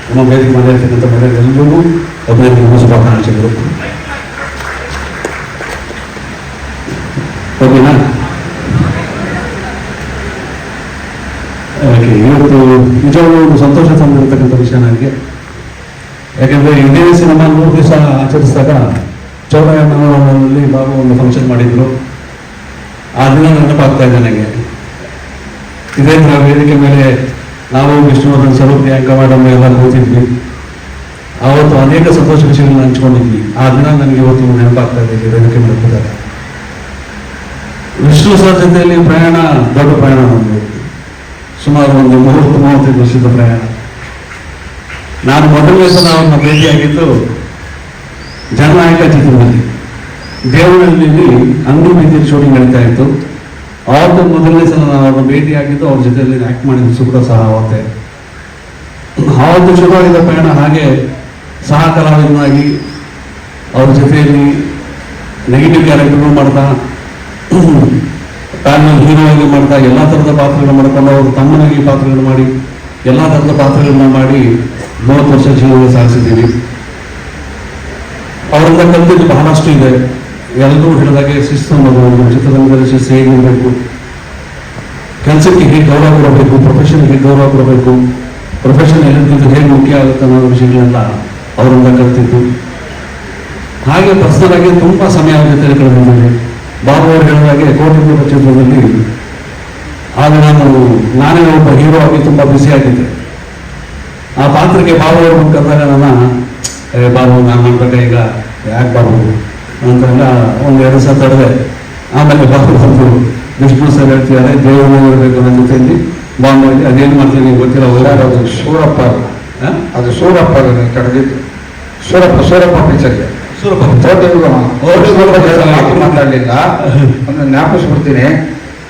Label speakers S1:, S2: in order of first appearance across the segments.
S1: ನಮ್ಮ ವೇದಿಕೆ ಮೇಲೆ ಇರ್ತಕ್ಕಂಥ ಎಲ್ಲರಿಗೂ ಅಭಿನಂದನೆ ಶುಭಾಕಾಂಕ್ಷೆಗಳು. ಓಕೆನಾ? ಇವತ್ತು ನಿಜವಾಗ್ಲೂ ಒಂದು ಸಂತೋಷ ತಂದಿರತಕ್ಕಂಥ ವಿಷಯ ನನಗೆ. ಯಾಕೆಂದರೆ ಇದೇ ಸಿನಿಮಾ 3 ದಿವಸ ಆಚರಿಸಿದಾಗ ಚೌಡಯ್ಯನಲ್ಲಿ ಬಾಬು ಒಂದು ಫಂಕ್ಷನ್ ಮಾಡಿದ್ರು. ಆ ದಿನ ನೆನಪಾಗ್ತಾ ಇದೆ ನನಗೆ. ಇದೇ ಥರ ವೇದಿಕೆ ಮೇಲೆ ನಾವು ವಿಷ್ಣುವರ್ಧನ್ ಸರ್, ಪ್ರಿಯಾಂಕಾ ಮೇಡಮ್ ಎಲ್ಲ ಕೂತಿದ್ವಿ. ಆವತ್ತು ಅನೇಕ ಸಂತೋಷ ವಿಷಯಗಳನ್ನ ಹಂಚ್ಕೊಂಡಿದ್ವಿ. ಆ ದಿನ ನನಗೆ ಇವತ್ತು ನೆನಪಾಗ್ತಾ ಇದೆ ವೇದಿಕೆ ಮೇಲೆ ಕೂತಾಗ. ವಿಷ್ಣು ಸರ್ ಜೊತೆಯಲ್ಲಿ ಪ್ರಯಾಣ ದೊಡ್ಡ ಪ್ರಯಾಣ ನಮ್ಮದು. ಸುಮಾರು ಒಂದು 30-35 ವರ್ಷದ ಪ್ರಯಾಣ. ನಾನು ಮೊದಲನೇ ಸಲ ಅವ್ರನ್ನ ಭೇಟಿಯಾಗಿದ್ದು ಜನನಾಯಕ ಚಿತ್ರದಲ್ಲಿ ದೇವನಹಳ್ಳಿ ಅಂಗಡಿ ಬೀದಿಯಲ್ಲಿ ಶೂಟಿಂಗ್ ನಡೀತಾ ಇತ್ತು. ಆವತ್ತು ಮೊದಲನೇ ಸಲ ನಾನು ಅವ್ರನ್ನ ಭೇಟಿಯಾಗಿದ್ದು, ಅವ್ರ ಜೊತೆಯಲ್ಲಿ ಆ್ಯಕ್ಟ್ ಮಾಡಿದ್ದು ಸುಬ್ರ ಸಹ ಅವತ್ತೇ. ಆವತ್ತು ಶುರುವಾಗಿದ್ದ ಪ್ರಯಾಣ ಹಾಗೆ ಸಹ ಕಲಾವಿದನಾಗಿ ಅವ್ರ ಜೊತೆಯಲ್ಲಿ ನೆಗೆಟಿವ್ ಕ್ಯಾರೆಕ್ಟರ್ಗಳು ಮಾಡ್ತಾ, ಪ್ಯಾನಲ್ ಹೀರೋ ಆಗಿ ಮಾಡ್ತಾ, ಎಲ್ಲ ಥರದ ಪಾತ್ರಗಳು ಮಾಡ್ಕೊಂಡು ಅವರು ತಮ್ಮನಾಗಿ ಪಾತ್ರಗಳು ಮಾಡಿ ಎಲ್ಲ ಥರದ ಪಾತ್ರಗಳನ್ನ ಮಾಡಿ 30 ವರ್ಷ ಜೀವನ ಸಾಗಿಸಿದ್ದೀವಿ. ಅವರಿಂದ ಕಲಿತಿದ್ದು ಬಹಳಷ್ಟು ಇದೆ. ಎಲ್ಲರೂ ಹೇಳಿದಾಗೆ ಶಿಸ್ತು ಅನ್ನೋದು, ಚಿತ್ರರಂಗದಲ್ಲಿ ಶಿಸ್ತು ಹೇಗಿರಬೇಕು, ಕೆಲಸಕ್ಕೆ ಹೇಗೆ ಗೌರವ ಕೊಡಬೇಕು, ಪ್ರೊಫೆಷನ್ಗೆ ಹೇಗೆ ಗೌರವ ಕೊಡಬೇಕು, ಪ್ರೊಫೆಷನ್ ಎಲ್ಲರಿಗಿಂತ ಹೇಗೆ ಮುಖ್ಯ ಆಗುತ್ತೆ ಅನ್ನೋ ವಿಷಯಗಳೆಲ್ಲ ಅವರಿಂದ ಕಲಿತಿದ್ದು. ಹಾಗೆ ಪರ್ಸನಲ್ ಆಗಿ ತುಂಬ ಸಮಯ ಅವ್ರ ಜೊತೆ ಕಳೆದಿದ್ದೇನೆ. ಬಾಬು ಅವರು ಹೇಳಿದಾಗೆ ಕೋಟಿ ಚಿತ್ರದಲ್ಲಿ ಆಗ ನಾನೇ ಒಬ್ಬ ಹೀರೋ ಆಗಿ ತುಂಬ ಬ್ಯುಸಿ ಆಗಿದ್ದೆ. ಆ ಪಾತ್ರಕ್ಕೆ ಬಾಬು ಅವರು ಕರೆದಾಗ ಬಾಬು ನಾನು ಮಾಡ್ಬೇಕಾ ಈಗ ಯಾಕೆ ಬಾಬು ಅಂತೆಲ್ಲ 1-2 ಸಲ ತಡೆದೆ. ಆಮೇಲೆ ಬಾಬು ಬಂದು ವಿಷ್ಣು ಸರ್ ಹೇಳ್ತಿದ್ದಾರೆ, ದೇವರು ಇರಬೇಕು ನನ್ನ ಜೊತೆಯಲ್ಲಿ ಬಾಂಬು ಅದೇನು ಮಾಡ್ತೀನಿ ಗೊತ್ತಿಲ್ಲ.
S2: ಅದು ಸೂರಪ್ಪ, ಅದು ಸೂರಪ್ಪ ಕರೆದಿದ್ದು. ಸೂರಪ್ಪ ಪಿಕ್ಚರ್ಗೆ ಮಾತಾಡಲಿಲ್ಲ. ಒಂದು ಜ್ಞಾಪಿಸ್ಬಿಡ್ತೀನಿ.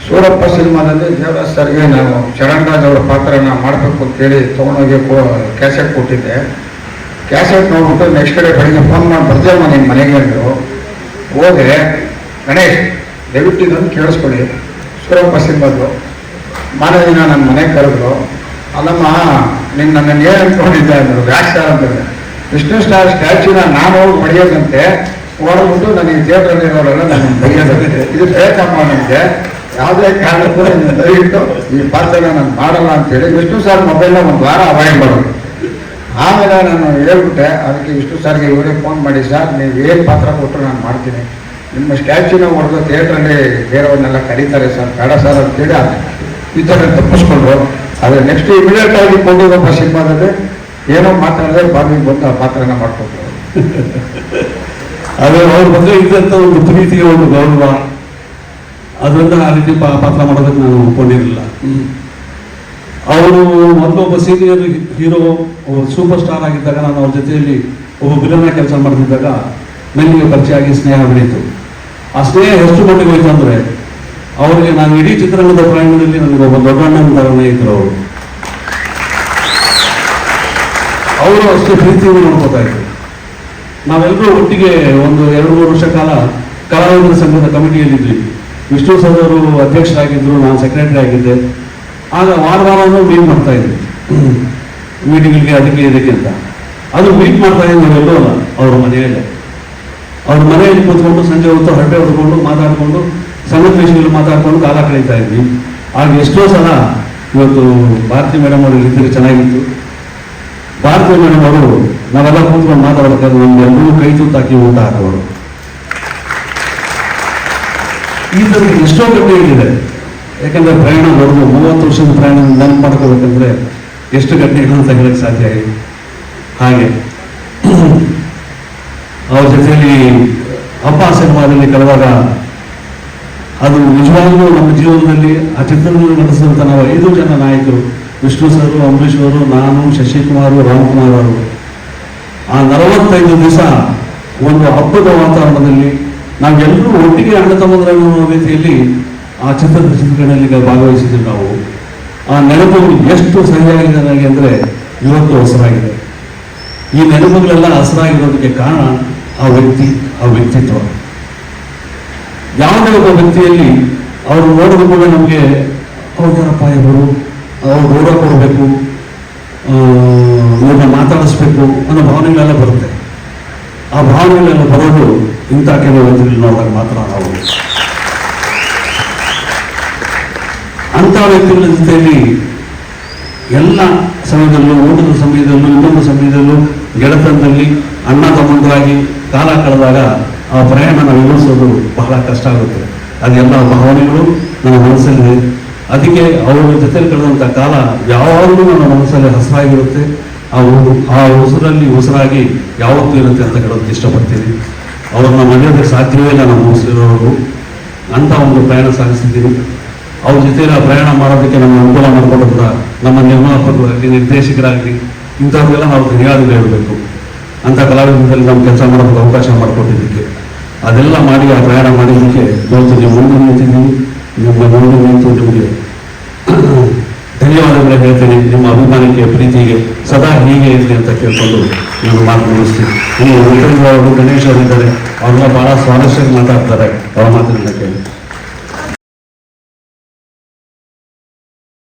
S2: ಸೂರಪ್ಪ ಸಿನಿಮಾದಲ್ಲಿ ದೇವರಾಜ್ ಸರ್ಗೆ ನಾನು ಚರಣರಾಜ್ ಅವರ ಪಾತ್ರನ ಮಾಡಬೇಕು ಅಂತೇಳಿ ತೊಗೊಂಡೋಗಿ ಕ್ಯಾಸೆಟ್ ಕೊಟ್ಟಿದ್ದೆ. ಕ್ಯಾಸೆಟ್ ನೋಡ್ಬಿಟ್ಟು ನೆಕ್ಸ್ಟ್ ಡೇ ಬೆಳಿಗ್ಗೆ ಫೋನ್ ಮಾಡಿ ಬರ್ತೀಯಮ್ಮ ನಿಮ್ಮ ಮನೆಗೆ ಅಂದರು. ಹೋದೆ, ಗಣೇಶ್ ದಯವಿಟ್ಟು ಇದನ್ನು ಕೇಳಿಸ್ಕೊಳ್ಳಿ, ಸೂರಪ್ಪ ಸಿನಿಮಾದ್ದು ಮಾರನೇ ದಿನ ನನ್ನ ಮನೆಗೆ ಕರೆದ್ರು. ಅಲ್ಲಮ್ಮ ನನ್ನನ್ನು ಏನು ಅಂದ್ಕೊಂಡಿದ್ದೆ ಅಂದರು. ಯಾಕೆ ಸರ್ ಅಂತಂದರೆ, ವಿಷ್ಣು ಸ್ಟಾರ್ ಸ್ಟ್ಯಾಚ್ಯೂನ ನಾನು ಹೋಗಿ ಮಡಿಯೋದಂತೆ, ಹೊರಬಿಟ್ಟು ನನಗೆ ಥಿಯೇಟ್ರಲ್ಲಿರೋರೆಲ್ಲ ನನ್ನ ಬರೆಯೋದಂತೆ. ಇದು ಬೇಕಮ್ಮ ನನಗೆ, ಯಾವುದೇ ಕಾರಣಕ್ಕೂ ದಯವಿಟ್ಟು ಈ ಪಾತ್ರನ ನಾನು ಮಾಡಲ್ಲ ಅಂತೇಳಿ ವಿಷ್ಣು ಸರ್ ಮೊಬೈಲ್ನ 1 ವಾರ ಅವಾಯ್ಡ್ ಮಾಡೋದು. ಆಮೇಲೆ ನಾನು ಹೇಳ್ಬಿಟ್ಟೆ. ಅದಕ್ಕೆ ವಿಷ್ಣು ಸರ್ಗೆ ಇವರೇ ಫೋನ್ ಮಾಡಿ, ಸರ್ ನೀವು ಏನು ಪಾತ್ರ ಕೊಟ್ಟರು ನಾನು ಮಾಡ್ತೀನಿ, ನಿಮ್ಮ ಸ್ಟ್ಯಾಚ್ಯೂನ ಹೊಡೆದು ಥಿಯೇಟ್ರಲ್ಲಿ ಬೇರೆಯವ್ರನ್ನೆಲ್ಲ ಕರೀತಾರೆ ಸರ್, ಬೇಡ ಸರ್ ಅಂತೇಳಿ ಈ ಥರ ತಪ್ಪಿಸ್ಕೊಂಡ್ರು. ಆದರೆ ನೆಕ್ಸ್ಟ್ ಇಮಿಡಿಯೇಟ್ ಆಗಿ ಕೊಂಡಿರೋಪ್ಪ ಸಿನಿಮಾದಲ್ಲಿ ಏನೋ ಮಾತಾಡಿದ್ರೆ ಬಾಗಿಗೆ ಬಂದು ಆ ಪಾತ್ರನ ಮಾಡ್ಕೊಟ್ರು.
S1: ಅದು ಅವ್ರ ಬಗ್ಗೆ ಇದ್ದಂಥ ಒಂದು ಪ್ರೀತಿಯ ಒಂದು ಗೌರವ, ಅದರಿಂದ ಆ ರೀತಿ ಪಾತ್ರ ಮಾಡೋದಕ್ಕೆ ನಾನು ಒಪ್ಕೊಂಡಿರಲಿಲ್ಲ. ಅವರು ಮೊದಲೊಬ್ಬ ಸೀನಿಯರ್ ಹೀರೋ, ಸೂಪರ್ ಸ್ಟಾರ್ ಆಗಿದ್ದಾಗ ನಾನು ಅವ್ರ ಜೊತೆಯಲ್ಲಿ ಒಬ್ಬ ವಿಲನ್ನ ಕೆಲಸ ಮಾಡ್ತಿದ್ದಾಗ ನನಗೆ ಪರಿಚಯ ಆಗಿ ಸ್ನೇಹ ಬೆಳೀತು. ಆ ಸ್ನೇಹ ಎಷ್ಟು ಮಟ್ಟಿಗೆ ಹೋಯ್ತು ಅಂದರೆ, ಅವರಿಗೆ ನಾನು ಇಡೀ ಚಿತ್ರರಂಗದ ಪ್ರಯಾಣದಲ್ಲಿ ನನಗೆ ಒಬ್ಬ ದೊಡ್ಡಣ್ಣನ ಥರನೇ ಇದ್ರು. ಅವರು ಅಷ್ಟು ಪ್ರೀತಿಯನ್ನು ನೋಡ್ಕೋತಾ ಇದ್ರು. ನಾವೆಲ್ಲರೂ ಒಟ್ಟಿಗೆ ಒಂದು 2-3 ವರ್ಷ ಕಾಲ ಕಲಾವಿದರ ಸಂಘದ ಕಮಿಟಿಯಲ್ಲಿದ್ವಿ. ವಿಷ್ಣು ಸರ್ ಅವರು ಅಧ್ಯಕ್ಷರಾಗಿದ್ದರು, ನಾನು ಸೆಕ್ರೆಟರಿ ಆಗಿದ್ದೆ. ಆಗ ವಾರನೂ ಮೀಟ್ ಮಾಡ್ತಾ ಇದ್ವಿ, ಮೀಟಿಂಗ್ಗಳಿಗೆ ಅದಕ್ಕೆ ಇದಕ್ಕೆ ಅಂತ. ಅದು ಮೀಟ್ ಮಾಡ್ತಾ ಇದ್ದೀವಿ ನಾವೆಲ್ಲರೂ ಅಲ್ಲ, ಅವ್ರ ಮನೆಯಲ್ಲೇ. ಅವ್ರ ಮನೆಯಲ್ಲಿ ಕೂತ್ಕೊಂಡು ಸಂಜೆ ಹೊತ್ತು ಹರಟೆ ಹೊಡ್ಕೊಂಡು ಮಾತಾಡಿಕೊಂಡು ಸಂಘದ ವಿಷಯಗಳು ಮಾತಾಡ್ಕೊಂಡು ಕಾಲ ಕಳೀತಾ ಇದ್ವಿ. ಆಗ ಎಷ್ಟೋ ಸಲ ಇವತ್ತು ಭಾರತಿ ಮೇಡಮ್ ಅವರು ಇದ್ದರೆ ಚೆನ್ನಾಗಿತ್ತು. ಭಾರತಿ ಮೇಡಮ್ ಅವರು ನಾವೆಲ್ಲ ಕೂತ್ಕೊಂಡು ಮಾತಾಡಬೇಕಾದ್ರೆ ನಮ್ಗೆಲ್ಲರೂ ಕೈ ತುತ್ತಾಕಿ ಊಟ ಹಾಕೋರು. ಈ ಥರ ಎಷ್ಟೋ ಘಟನೆಗಳಿದೆ. ಯಾಕಂದರೆ ಪ್ರಯಾಣ ಬರೋದು 30 ವರ್ಷದ ಪ್ರಯಾಣ ನೆನಪು ಮಾಡ್ಕೋಬೇಕಂದ್ರೆ ಎಷ್ಟು ಘಟನೆಗಳು ಅಂತ ಹೇಳಕ್ಕೆ ಸಾಧ್ಯ ಇದೆ. ಹಾಗೆ ಅವ್ರ ಜೊತೆಯಲ್ಲಿ ಅಪ್ಪ ಸಿನಿಮಾದಲ್ಲಿ ಕಳೆದಾಗ ಅದು ನಿಜವಾಗ್ಲೂ ನಮ್ಮ ಜೀವನದಲ್ಲಿ ಆ ಚಿತ್ರದಲ್ಲಿ ನಡೆಸಿದಂಥ ನಾವು 5 ಜನ ನಾಯಕರು, ವಿಷ್ಣು ಸರ್, ಅಂಬರೀಷ್ ಅವರು, ನಾನು, ಶಶಿಕುಮಾರ್, ರಾಮ್ಕುಮಾರ್ ಅವರು, ಆ 45 ದಿವಸ ಒಂದು ಹಬ್ಬದ ವಾತಾವರಣದಲ್ಲಿ ನಾವೆಲ್ಲರೂ ಒಟ್ಟಿಗೆ ಅಣ್ಣ ತಮ್ಮಂದಿರ ರೀತಿಯಲ್ಲಿ ಆ ಚಿತ್ರಣದಲ್ಲಿ ಭಾಗವಹಿಸಿದ್ವಿ ನಾವು. ಆ ನೆನಪು ಎಷ್ಟು ಸರಿಯಾಗಿದೆ ನನಗೆ ಅಂದರೆ ಇವತ್ತು ಹಸಿರಾಗಿದೆ. ಈ ನೆನಪುಗಳೆಲ್ಲ ಹಸಿರಾಗಿರೋದಕ್ಕೆ ಕಾರಣ ಆ ವ್ಯಕ್ತಿತ್ವ. ಯಾವುದೇ ಒಬ್ಬ ವ್ಯಕ್ತಿಯಲ್ಲಿ ಅವರು ನೋಡಿದ ಕೂಡ ನಮಗೆ ಅವ್ರು ಯಾರಪ್ಪ ಇವರು, ಅವ್ರು ಗೌರವ ಕೊಡಬೇಕು, ಇವ್ರನ್ನ ಮಾಡಬೇಕು ಅನ್ನೋ ಭಾವನೆಗಳೆಲ್ಲ ಬರುತ್ತೆ. ಆ ಭಾವನೆಗಳೆಲ್ಲ ಬರೋದು ಇಂಥ ಕೆಲವು ವ್ಯಕ್ತಿಗಳು ನೋಡಿದಾಗ ಮಾತ್ರ ನಾವು ಅಂಥ ವ್ಯಕ್ತಿಗಳ ಜೊತೆಯಲ್ಲಿ ಎಲ್ಲ ಸಮಯದಲ್ಲೂ, ಊಟದ ಸಮಯದಲ್ಲೂ, ಇನ್ನೊಂದು ಸಮಯದಲ್ಲೂ, ಗೆಳೆತನದಲ್ಲಿ ಅಣ್ಣ ತಮ್ಮಂದರಾಗಿ ಕಾಲ ಕಳೆದಾಗ ಆ ಪ್ರಯಾಣ ನಾವು ವಿವರಿಸೋದು ಬಹಳ ಕಷ್ಟ ಆಗುತ್ತೆ. ಅದೆಲ್ಲ ಭಾವನೆಗಳು ನನ್ನ ಮನಸ್ಸಲ್ಲಿದೆ. ಅದಕ್ಕೆ ಅವರ ಜೊತೆಲಿ ಕಳೆದಂಥ ಕಾಲ ಯಾವಾಗಲೂ ನನ್ನ ಮನಸ್ಸಲ್ಲಿ ಹಸಿರಾಗಿರುತ್ತೆ. ಆ ಉಸಿರಲ್ಲಿ ಉಸಿರಾಗಿ ಯಾವತ್ತೂ ಇರುತ್ತೆ ಅಂತ ಹೇಳೋದಕ್ಕೆ ಇಷ್ಟಪಡ್ತೀನಿ. ಅವ್ರನ್ನ ಮರೆಯೋದಕ್ಕೆ ಸಾಧ್ಯವೇ ಇಲ್ಲ ನಮ್ಮ ಉಸಿರೋರು. ಅಂಥ ಒಂದು ಪ್ರಯಾಣ ಸಾಗಿಸಿದ್ದೀನಿ. ಅವ್ರ ಜೊತೆಲಿ ಆ ಪ್ರಯಾಣ ಮಾಡೋದಕ್ಕೆ ನಮ್ಮ ಅನುಕೂಲ ಮಾಡಿಕೊಡೋದ್ರ ನಮ್ಮ ನಿರ್ಮಾಪಕರಾಗಲಿ, ನಿರ್ದೇಶಕರಾಗಲಿ, ಇಂಥವ್ರಿಗೆಲ್ಲ ನಾವು ಧನ್ಯವಾದಗಳು ಹೇಳಬೇಕು. ಅಂಥ ಕಲಾವಿದರಲ್ಲಿ ನಾವು ಕೆಲಸ ಮಾಡೋದಕ್ಕೆ ಅವಕಾಶ ಮಾಡಿಕೊಟ್ಟಿದ್ದಕ್ಕೆ, ಅದೆಲ್ಲ ಮಾಡಿ ಆ ಪ್ರಯಾಣ ಮಾಡಿದ್ದಕ್ಕೆ ಇವತ್ತು ನೀವು ಮುಂದೆ ನಿಂತಿದ್ದೀನಿ. ನಿಮ್ಮ ಮುಂದೆ ನಿಂತು ನಿಮಗೆ ಧನ್ಯವಾದಗಳು ಹೇಳ್ತೀನಿ. ನಿಮ್ಮ ಅಭಿಮಾನಕ್ಕೆ, ಪ್ರೀತಿಗೆ ಸದಾ ಹೀಗೆ ಇರಲಿ ಅಂತ ಕೇಳ್ಕೊಂಡು ನಾನು ಮಾತು ಮುಗಿಸ್ತೀನಿ. ಇನ್ನು ಉಪೇಂದ್ರ ಅವರು, ಗಣೇಶ್ ಅವರಿದ್ದಾರೆ, ಅವ್ರೆಲ್ಲ ಭಾಳ ಸ್ವಾರಸ್ಯವಾಗಿ ಮಾತಾಡ್ತಾರೆ. ಅವ್ರ ಮಾತನ್ನ ಕೇಳಿ